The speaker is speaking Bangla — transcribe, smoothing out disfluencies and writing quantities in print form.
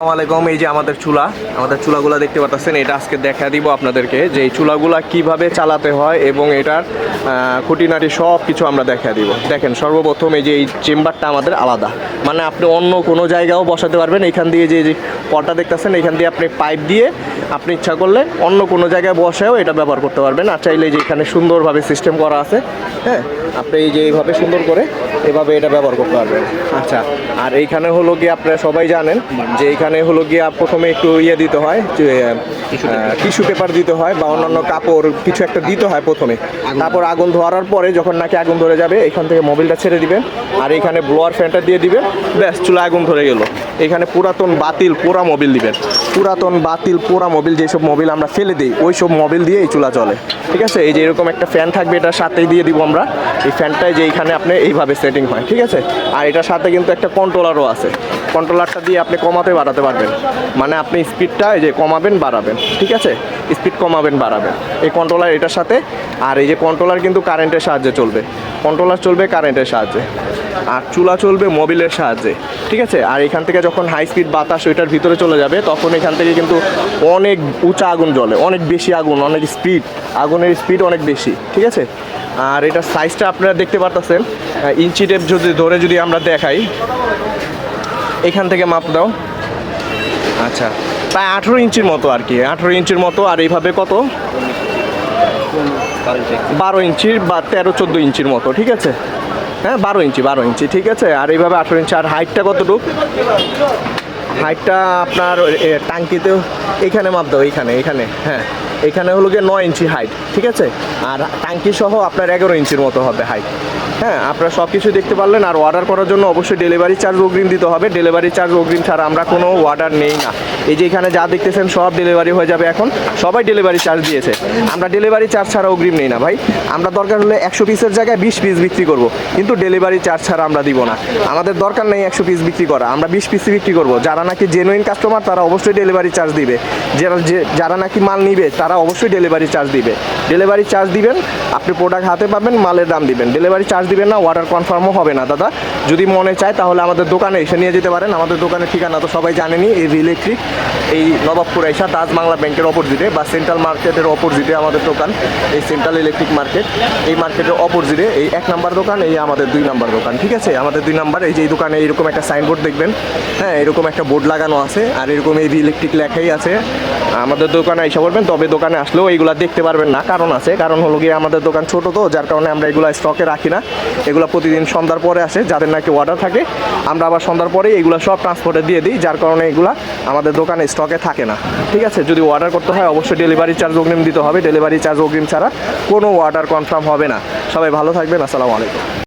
আসসালামাইকুম। এই যে আমাদের চুলাগুলো দেখতে পাচ্ছেন, এটা আজকে দেখা দিব আপনাদেরকে যে এই চুলাগুলা কিভাবে চালাতে হয় এবং এটার খুঁটিনাটি সব কিছু আমরা দেখা দিব। দেখেন, সর্বপ্রথম এই যে এই চেম্বারটা আমাদের আলাদা, মানে আপনি অন্য কোনো জায়গাও বসাতে পারবেন। এখান দিয়ে যে পটটা দেখতেছেন, এখান দিয়ে আপনি পাইপ দিয়ে আপনি ইচ্ছা করলে অন্য কোনো জায়গায় বসেও এটা ব্যবহার করতে পারবেন। আর চাইলে যে এখানে সুন্দরভাবে সিস্টেম করা আছে, হ্যাঁ, আপনি এই যে এইভাবে সুন্দর করে এভাবে এটা ব্যবহার করতে পারবেন। আচ্ছা, আর এইখানে হলো গিয়ে আপনারা সবাই জানেন যে এইখানে হলো গিয়ে প্রথমে একটু দিতে হয়, টিস্যু পেপার দিতে হয় বা অন্যান্য কাপড় কিছু একটা দিতে হয় প্রথমে। তারপর আগুন ধরার পরে যখন নাকি আগুন ধরে যাবে, এখান থেকে মোবিলটা ছেড়ে দিবেন আর এখানে ব্লোয়ার ফ্যানটা দিয়ে দিবেন, ব্যাস চুলা আগুন ধরে গেল। এখানে পুরাতন বাতিল পোড়া মোবিল দিবেন, পুরাতন বাতিল পোড়া মোবিল, যেসব মোবিল আমরা ফেলে দিই ওই সব মোবিল দিয়ে এই চুলা চলে। ঠিক আছে, এই যে এরকম একটা ফ্যান থাকবে, এটার সাথেই দিয়ে দিব আমরা। এই ফ্যানটায় যে এইখানে আপনি এইভাবে সেটিং হয়, ঠিক আছে। আর এটার সাথে কিন্তু একটা কন্ট্রোলারও আছে, কন্ট্রোলারটা দিয়ে আপনি কমাতে বাড়াতে পারবেন, মানে আপনি স্পিডটা এই যে কমাবেন বাড়াবেন, ঠিক আছে, স্পিড কমাবেন বাড়াবেন এই কন্ট্রোলার এটার সাথে। আর এই যে কন্ট্রোলার কিন্তু কারেন্টের সাহায্যে চলবে, কন্ট্রোলার চলবে কারেন্টের সাহায্যে, আর চুলা চলবে মোবিলের সাহায্যে, ঠিক আছে। আর এখান থেকে যখন হাই স্পিড বাতাস ওইটার ভিতরে চলে যাবে, তখন এখান থেকে কিন্তু অনেক উঁচা আগুন জ্বলে, অনেক বেশি আগুন, অনেক স্পিড, আগুনের স্পিড অনেক বেশি, ঠিক আছে। আর এটার সাইজটা আপনারা দেখতে পারতেছেন, ইঞ্চি টেপ যদি আমরা দেখাই, এখান থেকে মাপ দাও, আচ্ছা প্রায় 18 ইঞ্চির মতো আর কি, 18 ইঞ্চির মতো। আর এইভাবে কত 12 ইঞ্চির বা 13-14 ইঞ্চির মতো, ঠিক আছে, হ্যাঁ 12 ইঞ্চি, ঠিক আছে। আর এইভাবে 18 ইঞ্চি। আর হাইটটা কতটুকু? হাইটটা আপনার টাঙ্কিতেও এখানে মাপ দাও, এখানে হ্যাঁ, এখানে হলো গিয়ে 9 ইঞ্চি হাইট, ঠিক আছে। আর টাঙ্কি সহ আপনার 11 ইঞ্চির মতো হবে হাইট। হ্যাঁ, আপনারা সব কিছু দেখতে পারলেন। আর অর্ডার করার জন্য অবশ্যই ডেলিভারি চার্জ অগ্রিম দিতে হবে। ডেলিভারি চার্জ অগ্রিম ছাড়া আমরা কোনো অর্ডার নেই না। এই যে এখানে যা দেখতেছেন সব ডেলিভারি হয়ে যাবে, এখন সবাই ডেলিভারি চার্জ দিয়েছে। আমরা ডেলিভারি চার্জ ছাড়া অগ্রিম নেই না ভাই। আমরা দরকার হলে 100 পিসের জায়গায় 20 পিস বিক্রি করব, কিন্তু ডেলিভারি চার্জ ছাড়া আমরা দিব না। আমাদের দরকার নেই 100 পিস বিক্রি করা, আমরা 20 পিস বিক্রি করব। যারা নাকি জেনুইন কাস্টমার তারা অবশ্যই ডেলিভারি চার্জ দিবে, যারা নাকি মাল নিবে তারা অবশ্যই ডেলিভারি চার্জ দিবে। ডেলিভারি চার্জ দিবেন, আপনি প্রোডাক্ট হাতে পাবেন, মালের দাম দিবেন। ডেলিভারি চার্জ দিবেন না, অর্ডার কনফার্মও হবে না দাদা। যদি মনে চায় তাহলে আমাদের দোকানে এসে নিয়ে যেতে পারেন। আমাদের দোকানের ঠিকানা তো সবাই জানেনি, এভি ইলেকট্রিক, এই নবাবপুর আইসা তাজ বাংলা ব্যাংকের অপোজিটে বা সেন্ট্রাল মার্কেটের অপোজিটে আমাদের দোকান। এই সেন্ট্রাল ইলেকট্রিক মার্কেট, এই মার্কেটের অপোজিটে এই 1 নাম্বার দোকান, এই আমাদের 2 নাম্বার দোকান, ঠিক আছে। আমাদের 2 নাম্বার, এই যে এই দোকানে এরকম একটা সাইনবোর্ড দেখবেন, হ্যাঁ এরকম একটা বোর্ড লাগানো আছে, আর এরকম এভি ইলেকট্রিক লেখাই আছে। আমাদের দোকানে এসে পড়বেন, তবে দোকানে আসলেও এইগুলো দেখতে পারবেন না, কারণ আছে, কারণ হলো গিয়ে আমাদের দোকান ছোট তো, যার কারণে আমরা এগুলো স্টকে রাখি না। এগুলো প্রতিদিন সন্ধ্যার পরে আসে, যাদের নাকি অর্ডার থাকে আমরা আবার সন্ধ্যার পরে এগুলো সব ট্রান্সপোর্টে দিয়ে দিই, যার কারণে এগুলো আমাদের দোকানে স্টকে থাকে না, ঠিক আছে। যদি অর্ডার করতে হয় অবশ্যই ডেলিভারি চার্জ অগ্রিম দিতে হবে। ডেলিভারি চার্জ অগ্রিম ছাড়া কোনো অর্ডার কনফার্ম হবে না। সবাই ভালো থাকবেন, আসসালামু আলাইকুম।